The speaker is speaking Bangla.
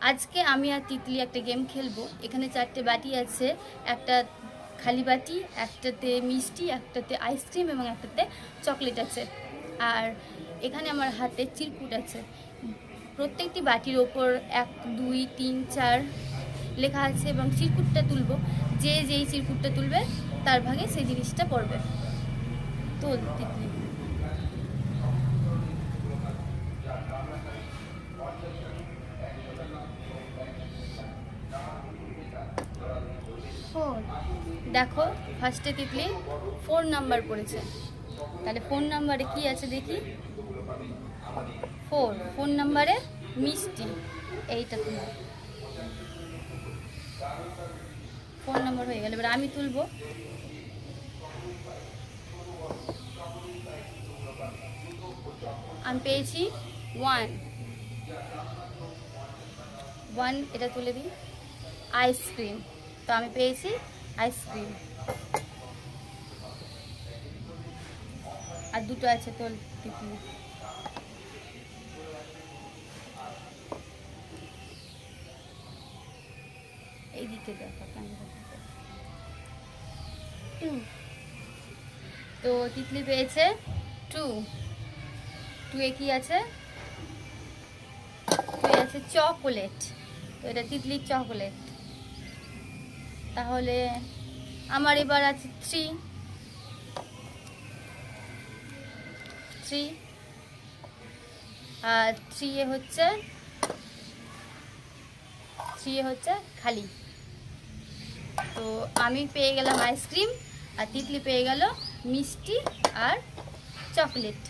আজকে আমি আর তিতলি একটা গেম খেলবো। এখানে 4টে বাটি আছে, একটা খালি বাটি, একটাতে মিষ্টি, একটাতে আইসক্রিম এবং একটাতে চকলেট আছে। আর এখানে আমার হাতে চিরকুট আছে। প্রত্যেকটি বাটির ওপর 1 2 3 4 লেখা আছে এবং চিরকুটটা তুলবো। যেই চিরকুটটা তুলবে তার ভাগে সেই জিনিসটা পড়বে। তোল তিতলি। দেখো, ফার্স্টে তিতলি 4 নাম্বার পড়েছে। তাহলে 4 নাম্বারে কি আছে দেখি। 4 নাম্বারে মিষ্টি, এইটা তুলব। 4 নাম্বার হয়ে গেল। এবার আমি তুলবো। আমি পেয়েছি 1, এটা তুলে দিই। আইসক্রিম, তো আমি পেয়েছি আইসক্রিম। আর দুটো আছে, তোল তিতলি। এইদিকে দেখো, তো তিতলি পেয়েছে 2। 2 কি আছে? 2 আছে চকোলেট, তো এটা তিতলির চকোলেট। তাহলে আমার এবার আছে 3। আর 3 হচ্ছে খালি। তো আমি পেয়ে গেলাম আইসক্রিম, আর তিতলি পেয়ে গেল মিষ্টি আর চকলেট।